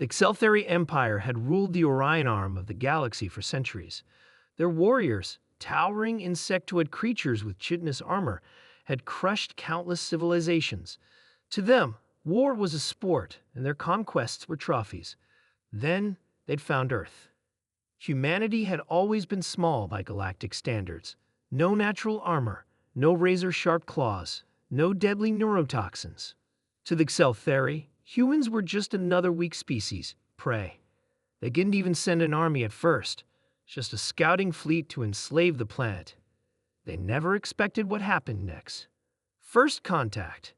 The Xelthari Empire had ruled the Orion arm of the galaxy for centuries. Their warriors, towering insectoid creatures with chitinous armor, had crushed countless civilizations. To them, war was a sport, and their conquests were trophies. Then, they'd found Earth. Humanity had always been small by galactic standards. No natural armor, no razor-sharp claws, no deadly neurotoxins. To the Xelthari, humans were just another weak species, prey. They didn't even send an army at first, just a scouting fleet to enslave the planet. They never expected what happened next. First contact.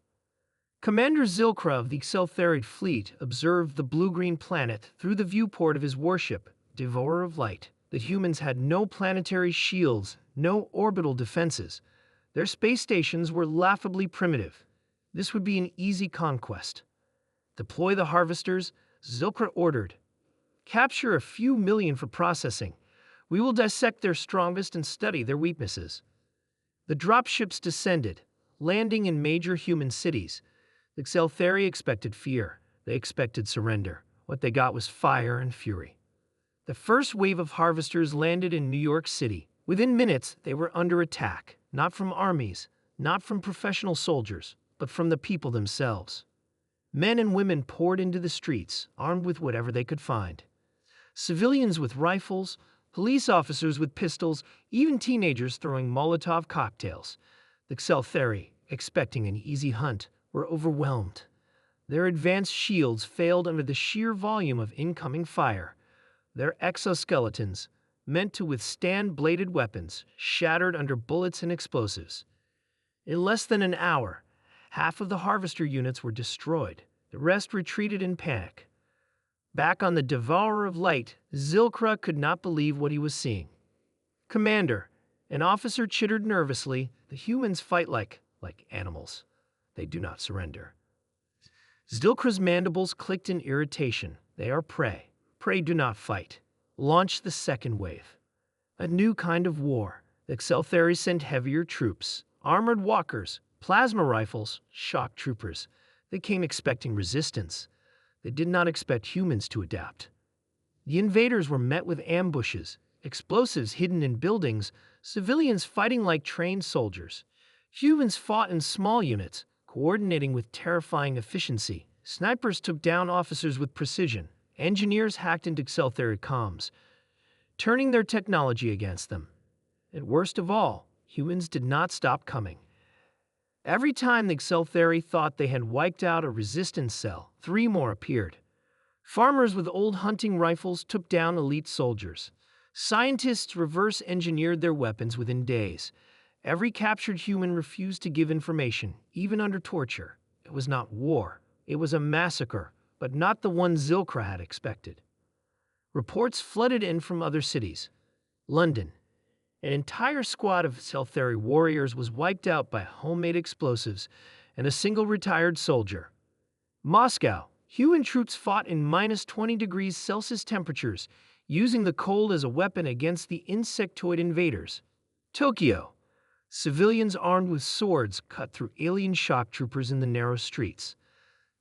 Commander Zilkra of the Xelthari fleet observed the blue-green planet through the viewport of his warship, Devourer of Light. The humans had no planetary shields, no orbital defenses. Their space stations were laughably primitive. This would be an easy conquest. Deploy the harvesters, Zilkra ordered. Capture a few million for processing. We will dissect their strongest and study their weaknesses. The dropships descended, landing in major human cities. The Xelthari expected fear. They expected surrender. What they got was fire and fury. The first wave of harvesters landed in New York City. Within minutes, they were under attack, not from armies, not from professional soldiers, but from the people themselves. Men and women poured into the streets, armed with whatever they could find. Civilians with rifles, police officers with pistols, even teenagers throwing Molotov cocktails. The Xelthari, expecting an easy hunt, were overwhelmed. Their advanced shields failed under the sheer volume of incoming fire. Their exoskeletons, meant to withstand bladed weapons, shattered under bullets and explosives. In less than an hour, half of the harvester units were destroyed. The rest retreated in panic. Back on the Devourer of Light, Zilkra could not believe what he was seeing. Commander, an officer chittered nervously, the humans fight like animals. They do not surrender. Zilkra's mandibles clicked in irritation. They are prey. Prey do not fight. Launch the second wave. A new kind of war. The Xelthari sent heavier troops, armored walkers, plasma rifles, shock troopers. They came expecting resistance. They did not expect humans to adapt. The invaders were met with ambushes, explosives hidden in buildings, civilians fighting like trained soldiers. Humans fought in small units, coordinating with terrifying efficiency. Snipers took down officers with precision. Engineers hacked into Xelthari comms, turning their technology against them. And worst of all, humans did not stop coming. Every time the Xelthari thought they had wiped out a resistance cell, 3 more appeared. Farmers with old hunting rifles took down elite soldiers. Scientists reverse-engineered their weapons within days. Every captured human refused to give information, even under torture. It was not war. It was a massacre, but not the one Zilkra had expected. Reports flooded in from other cities. London. An entire squad of Xelthari warriors was wiped out by homemade explosives and a single retired soldier. Moscow. Human troops fought in -20 degrees Celsius temperatures, using the cold as a weapon against the insectoid invaders. Tokyo. Civilians armed with swords cut through alien shock troopers in the narrow streets.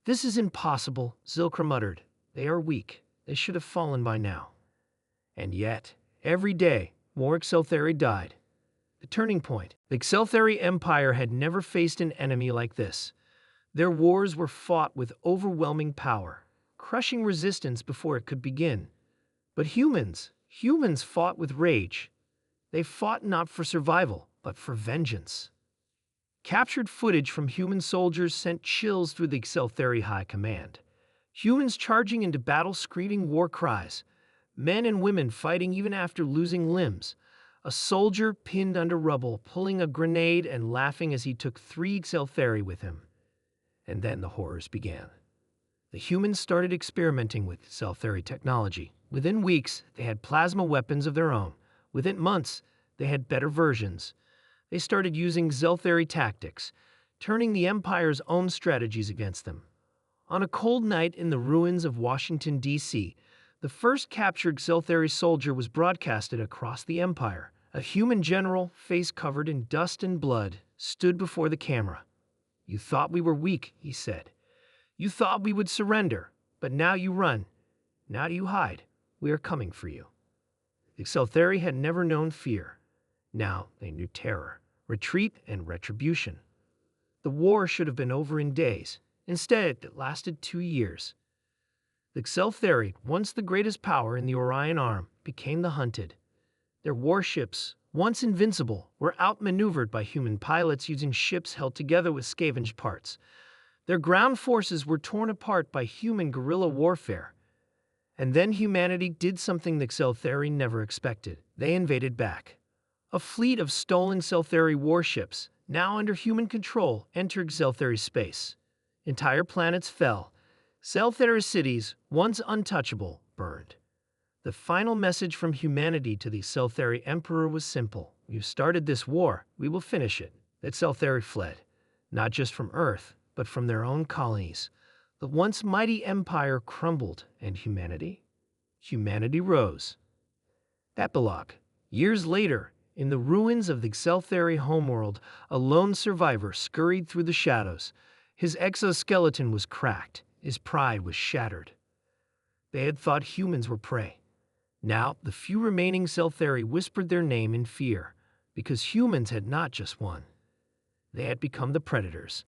This is impossible, Zilkra muttered. They are weak. They should have fallen by now. And yet, every day, more Xelthari died. The turning point. The Xelthari Empire had never faced an enemy like this. Their wars were fought with overwhelming power, crushing resistance before it could begin. But humans fought with rage. They fought not for survival, but for vengeance. Captured footage from human soldiers sent chills through the Xelthari High Command. Humans charging into battle screaming war cries. Men and women fighting even after losing limbs. A soldier pinned under rubble, pulling a grenade and laughing as he took 3 Xelthari with him. And then the horrors began. The humans started experimenting with Xelthari technology. Within weeks, they had plasma weapons of their own. Within months, they had better versions. They started using Xelthari tactics, turning the Empire's own strategies against them. On a cold night in the ruins of Washington, D.C., the first captured Xelthari soldier was broadcasted across the Empire. A human general, face covered in dust and blood, stood before the camera. "You thought we were weak," he said. "You thought we would surrender, but now you run. Now you hide. We are coming for you. The Xelthari had never known fear. Now they knew terror, retreat, and retribution. The war should have been over in days. Instead, it lasted 2 years. The Xelthari, once the greatest power in the Orion Arm, became the hunted. Their warships, once invincible, were outmaneuvered by human pilots using ships held together with scavenged parts. Their ground forces were torn apart by human guerrilla warfare. And then humanity did something the Xelthari never expected. They invaded back. A fleet of stolen Xelthari warships, now under human control, entered Xelthari space. Entire planets fell. Xelthari cities, once untouchable, burned. The final message from humanity to the Xelthari Emperor was simple. You've started this war, we will finish it. The Xelthari fled, not just from Earth, but from their own colonies. The once mighty empire crumbled, and humanity rose. Epilogue. Years later, in the ruins of the Xelthari homeworld, a lone survivor scurried through the shadows. His exoskeleton was cracked, his pride was shattered. They had thought humans were prey. Now, the few remaining Xelthari whispered their name in fear, because humans had not just won. They had become the predators.